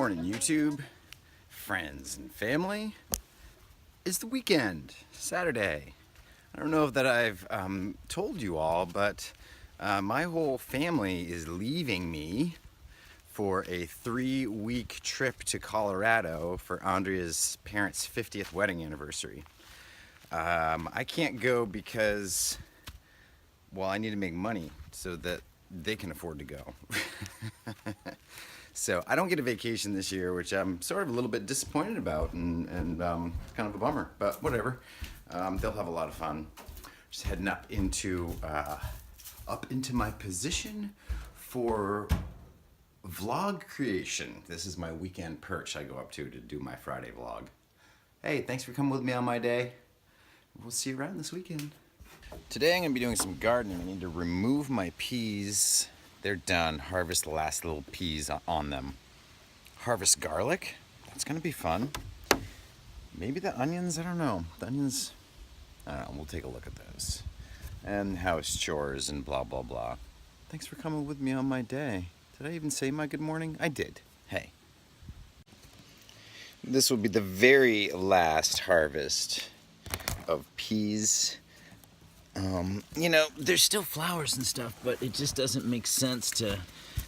morning, YouTube, friends and family. It's the weekend, Saturday. I don't know that I've told you all, but my whole family is leaving me for a 3-week trip to Colorado for Andrea's parents' 50th wedding anniversary. I can't go because, well, I need to make money so that they can afford to go. So I don't get a vacation this year, which I'm sort of a little bit disappointed about and kind of a bummer, but whatever. They'll have a lot of fun. Just heading up into my position for vlog creation. This is my weekend perch I go up to do my Friday vlog. Hey, thanks for coming with me on my day. We'll see you around this weekend. Today I'm gonna be doing some gardening. I need to remove my peas. They're done. Harvest the last little peas on them. Harvest garlic. That's gonna be fun. Maybe the onions, I don't know. The onions, I don't know, we'll take a look at those. And house chores and blah, blah, blah. Thanks for coming with me on my day. Did I even say my good morning? I did. Hey. This will be the very last harvest of peas. You know, there's still flowers and stuff, but it just doesn't make sense to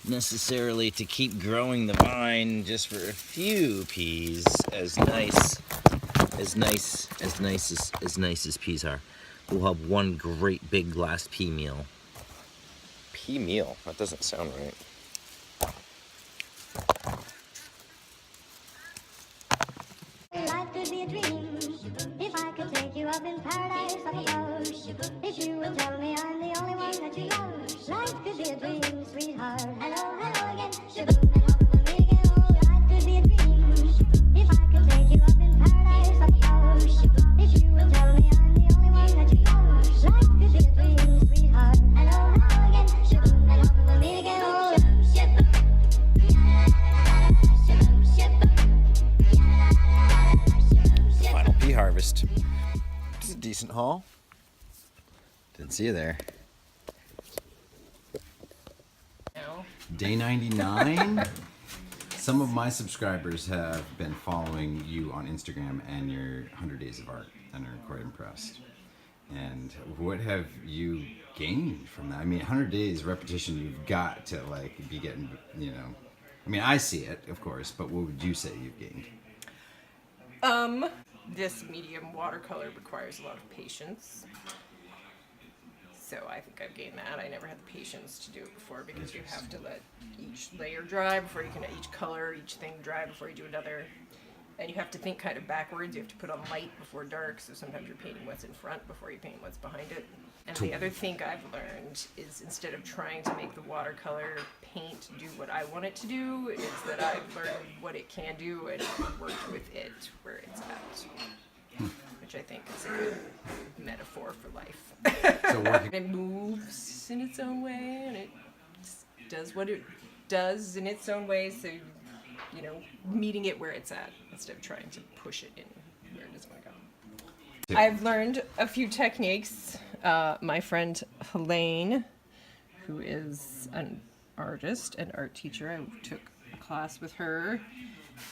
necessarily to keep growing the vine just for a few peas, as nice as peas are. We'll have one great big last pea meal. Pea meal? That doesn't sound right. Life could be a dream if I could take you up in paradise up above. If you would tell me I'm the only one that you love. Life could be a dream, sweetheart. Hello, hello again. Shaboom, and hope we'll meet again. Oh, life could be a dream if I could take you up in paradise up above. If you would tell me I'm the only one that you love. Life could be a dream, sweetheart. Hello, hello again. Shaboom, and hope we'll meet again. Oh, shaboom, Final pea harvest. It's a decent haul. Didn't see you there. Day 99. Some of my subscribers have been following you on Instagram and your 100 Days of Art and are quite impressed. And what have you gained from that? I mean, 100 days repetition, you've got to like be getting, you know. I mean, I see it, of course, but what would you say you've gained? This medium watercolor requires a lot of patience. So I think I've gained that. I never had the patience to do it before because you have to let each layer dry before you can, each color, each thing dry before you do another. And you have to think kind of backwards. You have to put on light before dark, so sometimes you're painting what's in front before you paint what's behind it. And the other thing I've learned is instead of trying to make the watercolor paint do what I want it to do, is that I've learned what it can do and worked with it where it's at. Which I think is a good metaphor for life. So It moves in its own way, and it does what it does in its own way, so, you know, meeting it where it's at instead of trying to push it in where it doesn't want to go. I've learned a few techniques. My friend Helene, who is an artist and art teacher, I took a class with her,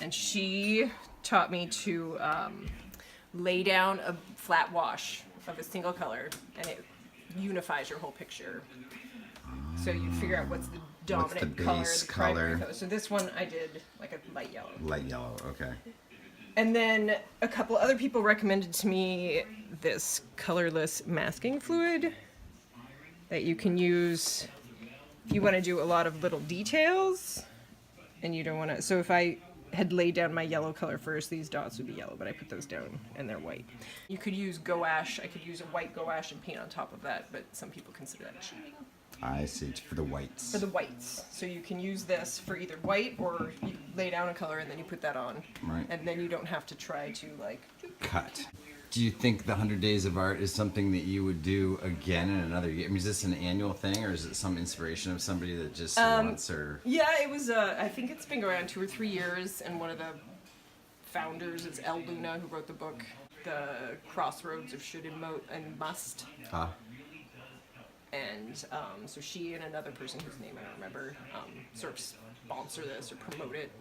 and she taught me to lay down a flat wash of a single color, and it unifies your whole picture. So you figure out what's the dominant color, the primary color. So this one I did like a light yellow. Light yellow, okay. And then a couple other people recommended to me this colorless masking fluid that you can use if you want to do a lot of little details and you don't want to. So if I had laid down my yellow color first, these dots would be yellow, but I put those down and they're white. You could use gouache. I could use a white gouache and paint on top of that, but some people consider that cheating. I see, for the whites. For the whites. So you can use this for either white or you lay down a color and then you put that on. Right. And then you don't have to try to like cut. Do you think the 100 Days of Art is something that you would do again in another year? I mean, is this an annual thing, or is it some inspiration of somebody that just wants, or? Yeah, it was, I think it's been going on 2 or 3 years, and one of the founders is El Luna, who wrote the book, The Crossroads of Should and Must. Huh? And so she and another person whose name I don't remember sort of sponsor this or promote it.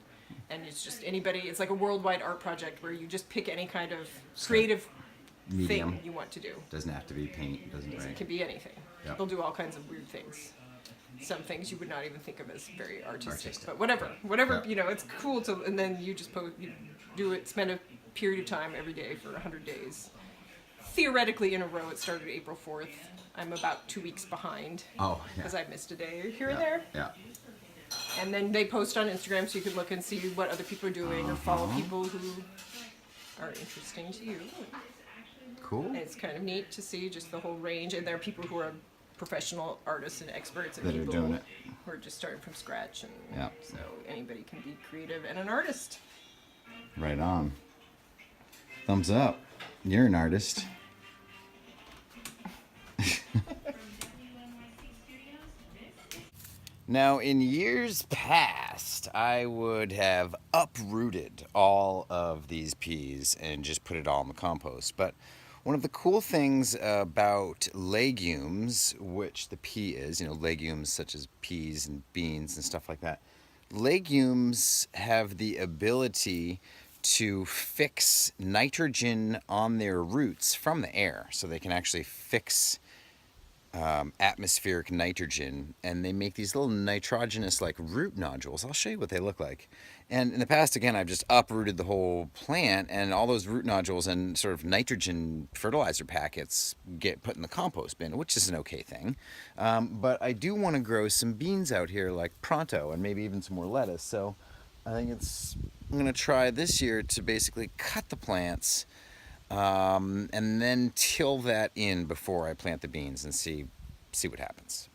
and it's just anybody. It's like a worldwide art project where you just pick any kind of creative Medium. thing you want to do. Doesn't have to be paint, doesn't It right? can be anything. Yep. People do all kinds of weird things. Some things you would not even think of as very artistic. But whatever, Yeah. you know, it's cool to. And then you just you do it. Spend a period of time every day for 100 days. Theoretically, in a row. It started April 4th. I'm about 2 weeks behind. Oh, yeah. Because I missed a day here and Yeah, there. yeah. And then they post on Instagram so you can look and see what other people are doing or follow people who are interesting to you. Cool. And it's kind of neat to see just the whole range. And there are people who are professional artists and experts and That are people doing it. who are just starting from scratch. And Yeah. so anybody can be creative and an artist. Right on. Thumbs up. You're an artist. Now, in years past, I would have uprooted all of these peas and just put it all in the compost. But one of the cool things about legumes, which the pea is, you know, legumes such as peas and beans and stuff like that, legumes have the ability to fix nitrogen on their roots from the air. So they can actually fix atmospheric nitrogen, and they make these little nitrogenous like root nodules. I'll show you what they look like. And in the past, again, I've just uprooted the whole plant, and all those root nodules and sort of nitrogen fertilizer packets get put in the compost bin, which is an okay thing. But I do want to grow some beans out here like pronto, and maybe even some more lettuce. So I think I'm going to try this year to basically cut the plants and then till that in before I plant the beans and see what happens.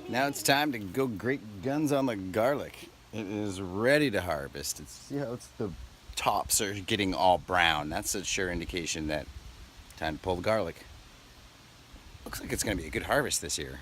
Now it's time to go great guns on the garlic. It is ready to harvest. See how the tops are getting all brown. That's a sure indication that time to pull the garlic. Looks like it's going to be a good harvest this year.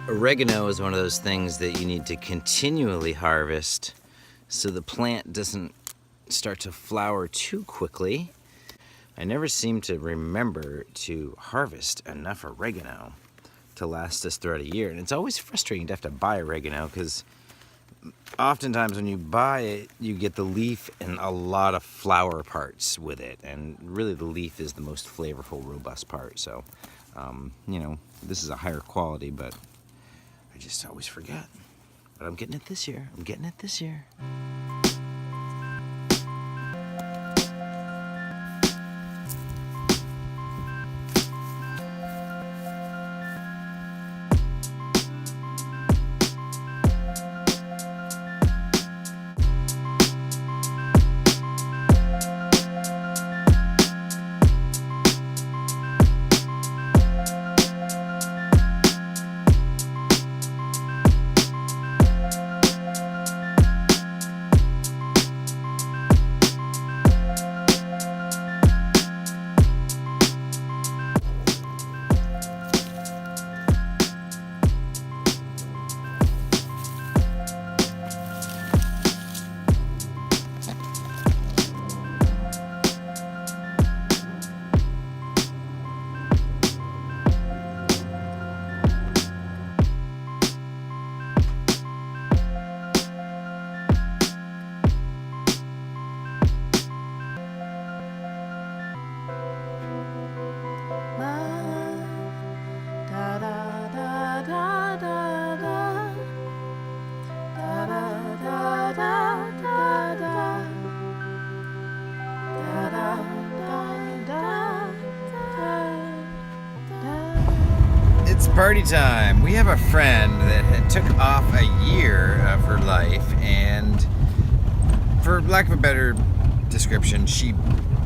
Oregano is one of those things that you need to continually harvest so the plant doesn't start to flower too quickly. I never seem to remember to harvest enough oregano to last us throughout a year. And it's always frustrating to have to buy oregano because oftentimes when you buy it, you get the leaf and a lot of flower parts with it. And really the leaf is the most flavorful, robust part. So, you know, this is a higher quality, but I just always forget. But I'm getting it this year. I'm getting it this year. It's party time. We have a friend that had took off a year of her life, and for lack of a better description, she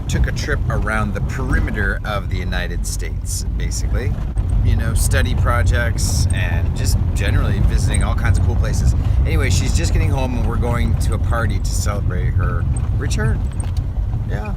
took a trip around the perimeter of the United States, basically. You know, study projects and just generally visiting all kinds of cool places. Anyway, she's just getting home and we're going to a party to celebrate her return. Yeah.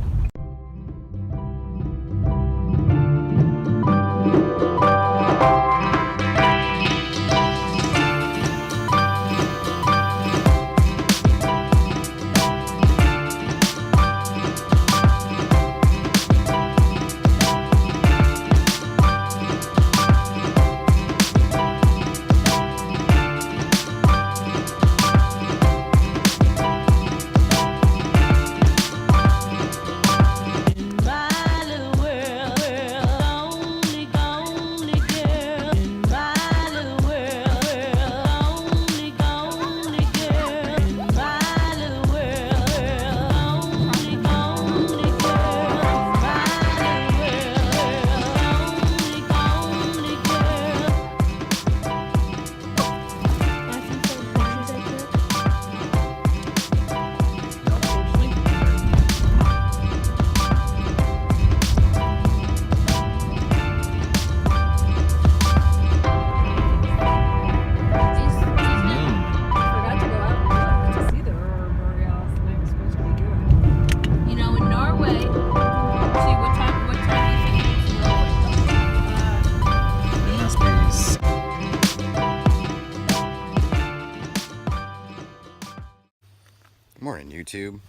Morning, YouTube,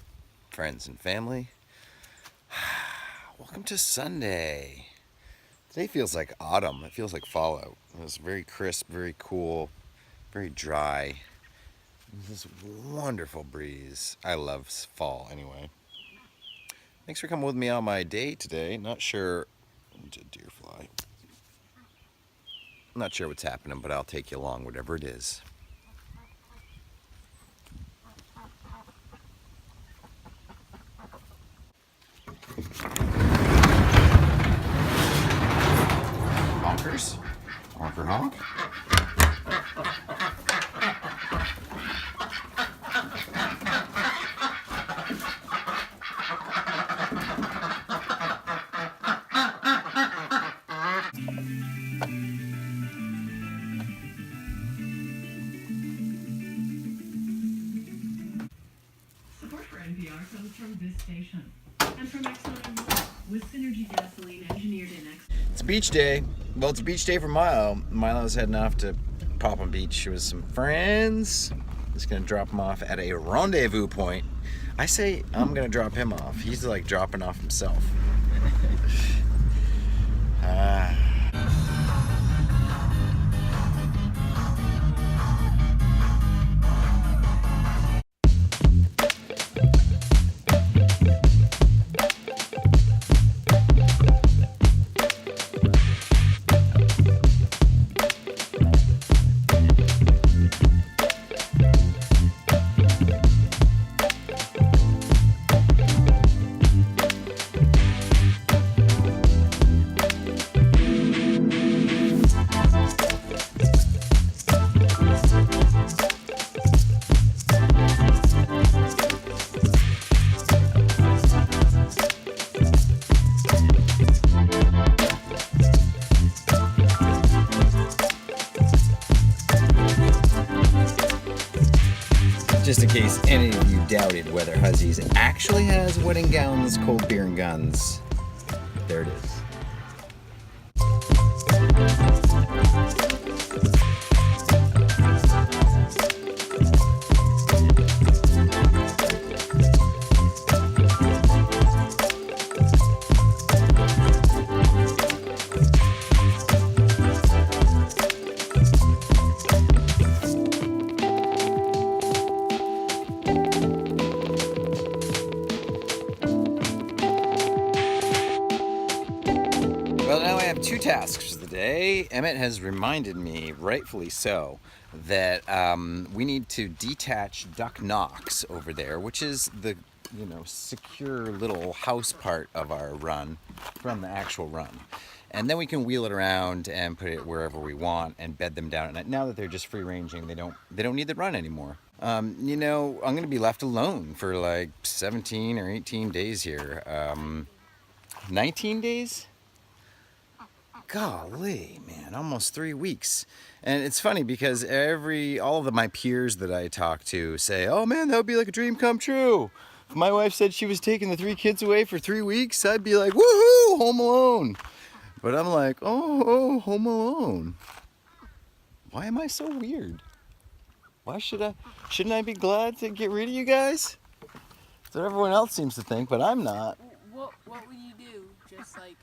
friends and family. Welcome to Sunday. Today feels like autumn. It feels like fallout. It was very crisp, very cool, very dry. This wonderful breeze. I love fall anyway. Thanks for coming with me on my day today. Not sure. It's a deer fly. I'm not sure what's happening, but I'll take you along, whatever it is. Honkers. Honker honk. Support for NPR comes from this station and from ExxonMobil with Synergy gasoline engineered in X. It's beach day. Well, it's beach day for Milo. Milo's heading off to Popham Beach with some friends. Just gonna drop him off at a rendezvous point. I say I'm gonna drop him off. He's like dropping off himself. Just in case any of you doubted whether Huzzies actually has wedding gowns, cold beer, and guns, there it is. Well, now I have two tasks for the day. Emmett has reminded me, rightfully so, that we need to detach Duck Knox over there, which is the, secure little house part of our run from the actual run. And then we can wheel it around and put it wherever we want and bed them down at night. Now that they're just free ranging, they don't need the run anymore. I'm going to be left alone for like 17 or 18 days here. 19 days? Golly, man, almost 3 weeks. And it's funny because all of my peers that I talk to say, oh man, that would be like a dream come true. If my wife said she was taking the 3 kids away for 3 weeks, I'd be like, woohoo, home alone. But I'm like, oh, home alone. Why am I so weird? Why shouldn't I be glad to get rid of you guys? That's what everyone else seems to think, but I'm not. What would you do? Just like,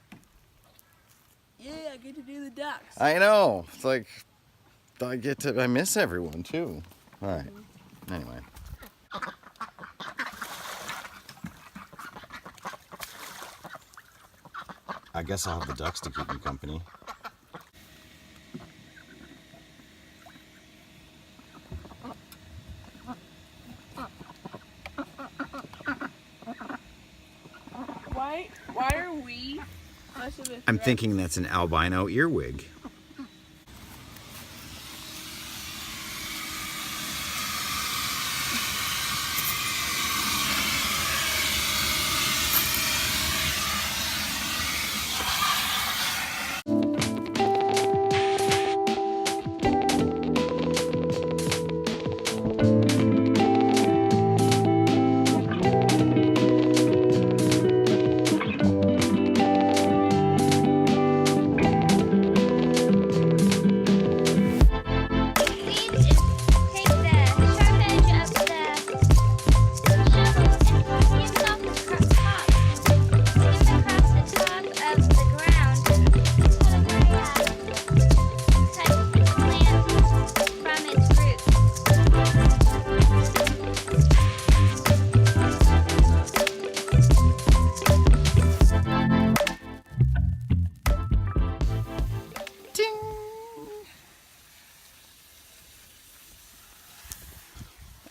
yeah, I get to do the ducks. I know. It's like I miss everyone too. All right. Anyway. I guess I'll have the ducks to keep me company. Why are we less of a I'm threat? thinking that's an albino earwig.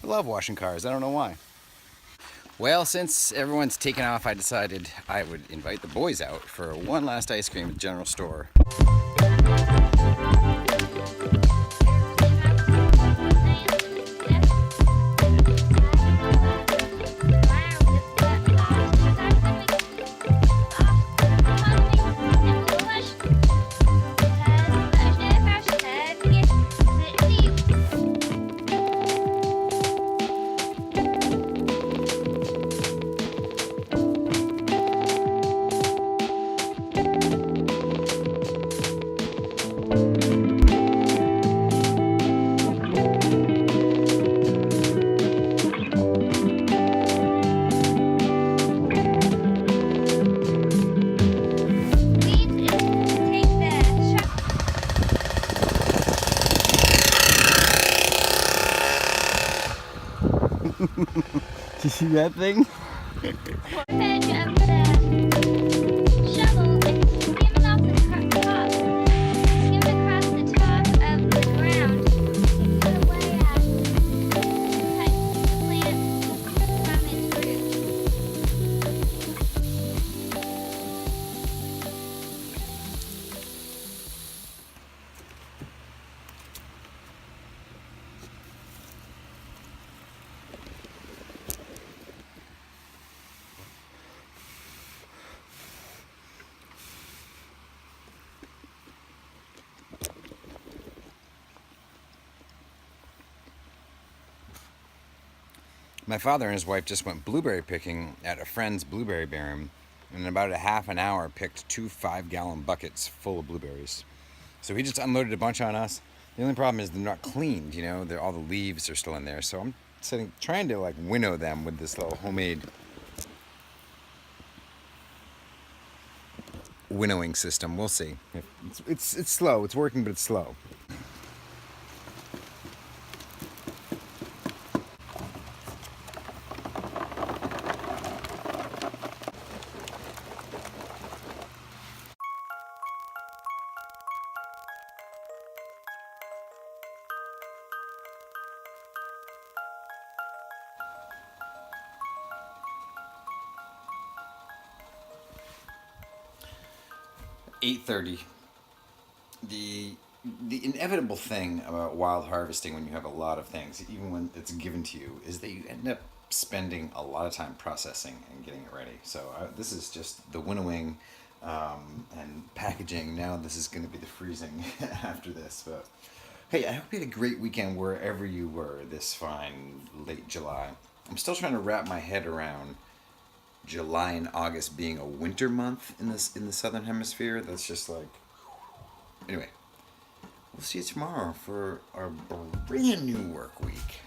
I love washing cars. I don't know why. Well, since everyone's taken off, I decided I would invite the boys out for one last ice cream at the general store. you see that thing? Edge of the shovel and skim it off the top. Skim it across the top of the ground. Put away cut the plant from its roots. My father and his wife just went blueberry picking at a friend's blueberry barren, and in about a half an hour picked 2 5-gallon buckets full of blueberries. So he just unloaded a bunch on us. The only problem is they're not cleaned, you know, all the leaves are still in there. So I'm trying to like winnow them with this little homemade winnowing system. We'll see. It's slow. It's working, but it's slow. $8:30. The inevitable thing about wild harvesting when you have a lot of things, even when it's given to you, is that you end up spending a lot of time processing and getting it ready. So this is just the winnowing and packaging. Now this is going to be the freezing after this. But hey, I hope you had a great weekend wherever you were this fine late July. I'm still trying to wrap my head around July and August being a winter month in the southern hemisphere. That's just like, anyway, we'll see you tomorrow for our brand new work week.